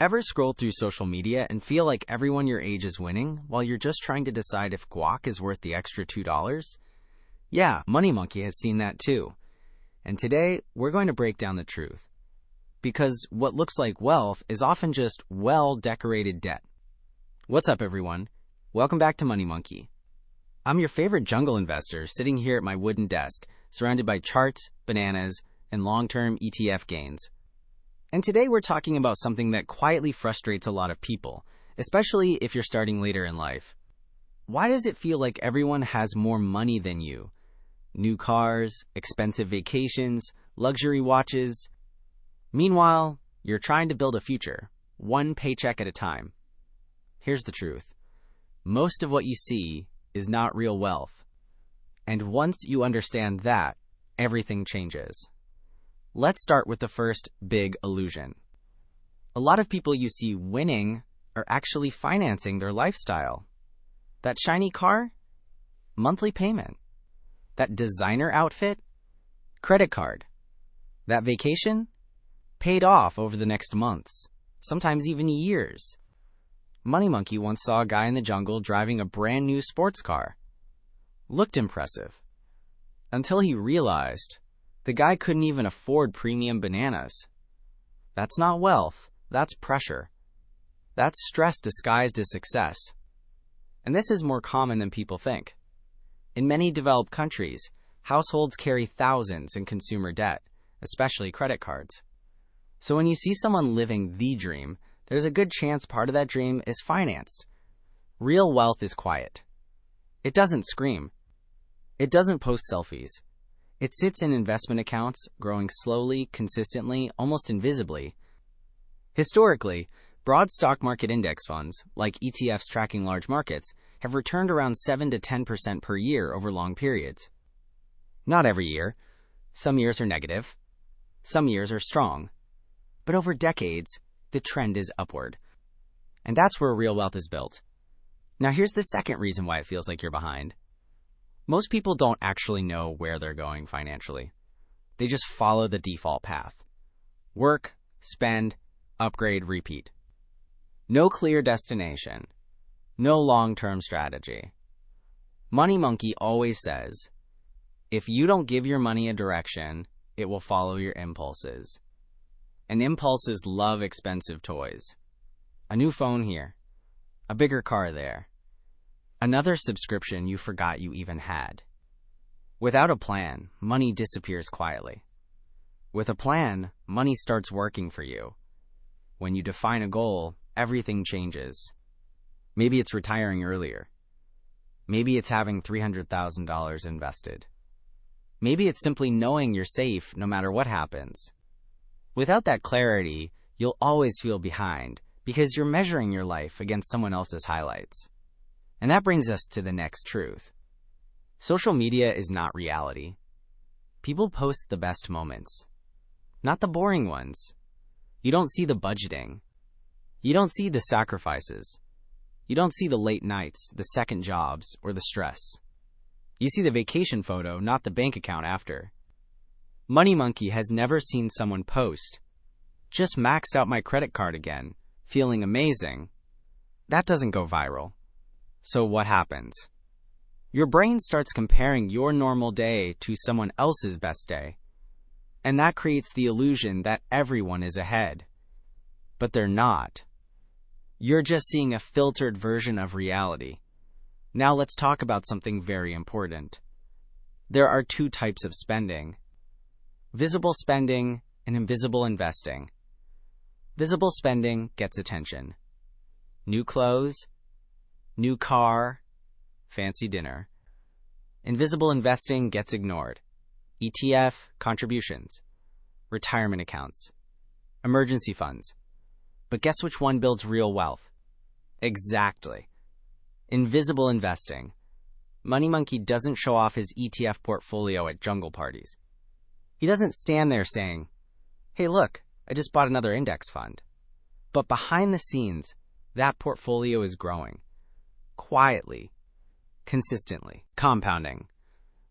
Ever scroll through social media and feel like everyone your age is winning while you're just trying to decide if guac is worth the extra $2? Yeah, Money Monkey has seen that too. And today, we're going to break down the truth. Because what looks like wealth is often just well-decorated debt. What's up, everyone? Welcome back to Money Monkey. I'm your favorite jungle investor sitting here at my wooden desk, surrounded by charts, bananas, and long-term ETF gains. And today we're talking about something that quietly frustrates a lot of people, especially if you're starting later in life. Why does it feel like everyone has more money than you? New cars, expensive vacations, luxury watches. Meanwhile, you're trying to build a future, one paycheck at a time. Here's the truth. Most of what you see is not real wealth. And once you understand that, everything changes. Let's start with the first big illusion. A lot of people you see winning are actually financing their lifestyle. That shiny car? Monthly payment. That designer outfit? Credit card. That vacation? Paid off over the next months, sometimes even years. Money Monkey once saw a guy in the jungle driving a brand new sports car. Looked impressive. Until he realized the guy couldn't even afford premium bananas. That's not wealth, that's pressure. That's stress disguised as success. And this is more common than people think. In many developed countries, households carry thousands in consumer debt, especially credit cards. So when you see someone living the dream, there's a good chance part of that dream is financed. Real wealth is quiet. It doesn't scream. It doesn't post selfies. It sits in investment accounts, growing slowly, consistently, almost invisibly. Historically, broad stock market index funds, like ETFs tracking large markets, have returned around 7 to 10% per year over long periods. Not every year. Some years are negative. Some years are strong. But over decades, the trend is upward. And that's where real wealth is built. Now here's the second reason why it feels like you're behind. Most people don't actually know where they're going financially. They just follow the default path. Work, spend, upgrade, repeat. No clear destination. No long-term strategy. Money Monkey always says, if you don't give your money a direction, it will follow your impulses. And impulses love expensive toys. A new phone here. A bigger car there. Another subscription you forgot you even had. Without a plan, money disappears quietly. With a plan, money starts working for you. When you define a goal, everything changes. Maybe it's retiring earlier. Maybe it's having $300,000 invested. Maybe it's simply knowing you're safe no matter what happens. Without that clarity, you'll always feel behind because you're measuring your life against someone else's highlights. And that brings us to the next truth. Social media is not reality. People post the best moments, not the boring ones. You don't see the budgeting. You don't see the sacrifices. You don't see the late nights, the second jobs, or the stress. You see the vacation photo, not the bank account after. Money Monkey has never seen someone post, just maxed out my credit card again, feeling amazing. That doesn't go viral. So what happens? Your brain starts comparing your normal day to someone else's best day. And that creates the illusion that everyone is ahead. But they're not. You're just seeing a filtered version of reality. Now let's talk about something very important. There are two types of spending. Visible spending and invisible investing. Visible spending gets attention. New clothes, new car, fancy dinner. Invisible investing gets ignored. ETF, contributions, retirement accounts, emergency funds. But guess which one builds real wealth? Exactly. Invisible investing. Money Monkey doesn't show off his ETF portfolio at jungle parties. He doesn't stand there saying, hey look, I just bought another index fund. But behind the scenes, that portfolio is growing. Quietly, consistently, compounding.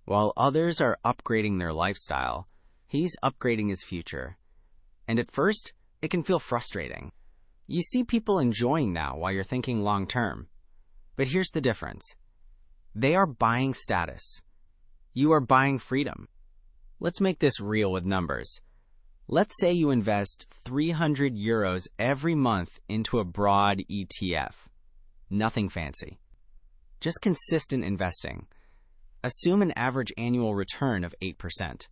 While others are upgrading their lifestyle, he's upgrading his future. And at first, it can feel frustrating. You see people enjoying now while you're thinking long term. But here's the difference. They are buying status. You are buying freedom. Let's make this real with numbers. Let's say you invest 300 euros every month into a broad ETF. Nothing fancy. Just consistent investing. Assume an average annual return of 8%.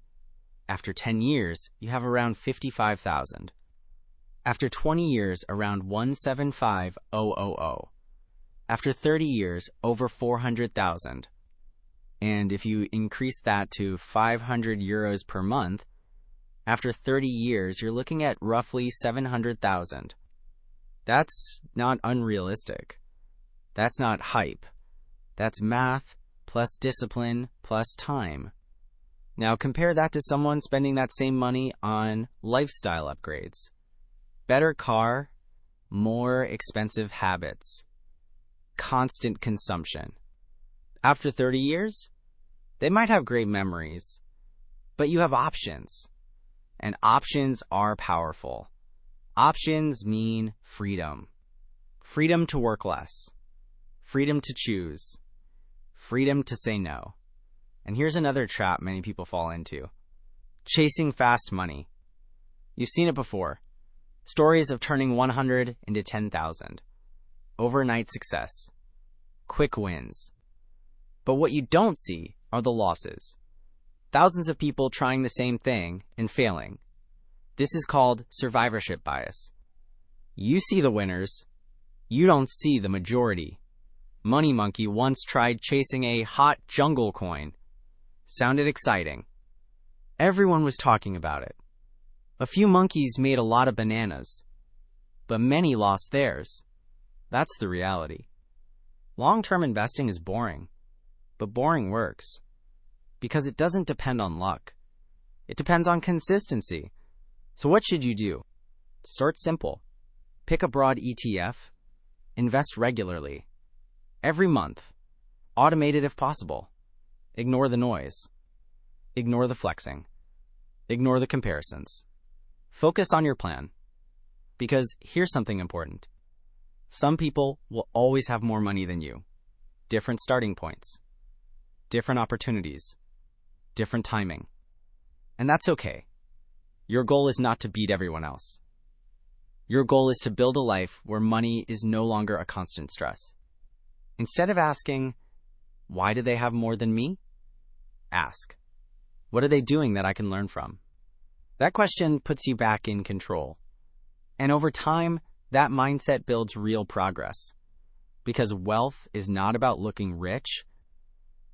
After 10 years, you have around 55,000. After 20 years, around 175,000. After 30 years, over 400,000. And if you increase that to 500 euros per month, after 30 years, you're looking at roughly 700,000. That's not unrealistic. That's not hype. That's math plus discipline plus time. Now compare that to someone spending that same money on lifestyle upgrades. Better car, more expensive habits, constant consumption. After 30 years, they might have great memories, but you have options. And options are powerful. Options mean freedom. Freedom to work less. Freedom to choose. Freedom to say no. And here's another trap many people fall into. Chasing fast money. You've seen it before. Stories of turning 100 into 10,000. Overnight success. Quick wins. But what you don't see are the losses. Thousands of people trying the same thing and failing. This is called survivorship bias. You see the winners. You don't see the majority. Money Monkey once tried chasing a hot jungle coin. Sounded exciting. Everyone was talking about it. A few monkeys made a lot of bananas, but many lost theirs. That's the reality. Long-term investing is boring, but boring works. Because it doesn't depend on luck. It depends on consistency. So what should you do? Start simple. Pick a broad ETF. Invest regularly. Every month. Automate it if possible. Ignore the noise. Ignore the flexing. Ignore the comparisons. Focus on your plan. Because here's something important. Some people will always have more money than you. Different starting points. Different opportunities. Different timing. And that's okay. Your goal is not to beat everyone else. Your goal is to build a life where money is no longer a constant stress. Instead of asking, why do they have more than me? Ask, what are they doing that I can learn from? That question puts you back in control. And over time, that mindset builds real progress. Because wealth is not about looking rich.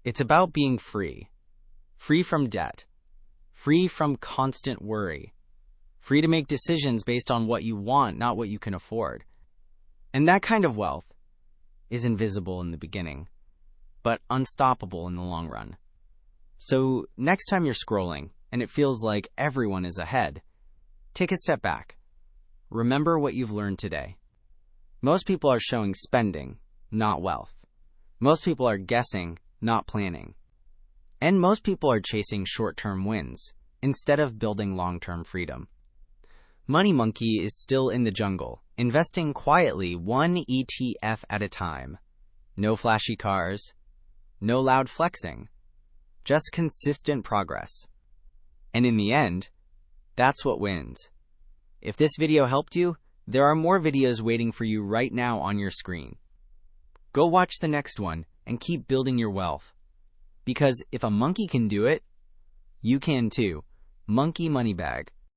It's about being free. Free from debt. Free from constant worry. Free to make decisions based on what you want, not what you can afford. And that kind of wealth is invisible in the beginning, but unstoppable in the long run. So next time you're scrolling and it feels like everyone is ahead, take a step back. Remember what you've learned today. Most people are showing spending, not wealth. Most people are guessing, not planning. And most people are chasing short-term wins instead of building long-term freedom. Money Monkey is still in the jungle, investing quietly one ETF at a time. No flashy cars, no loud flexing, just consistent progress. And in the end, that's what wins. If this video helped you, there are more videos waiting for you right now on your screen. Go watch the next one and keep building your wealth. Because if a monkey can do it, you can too. Monkey Money Bag.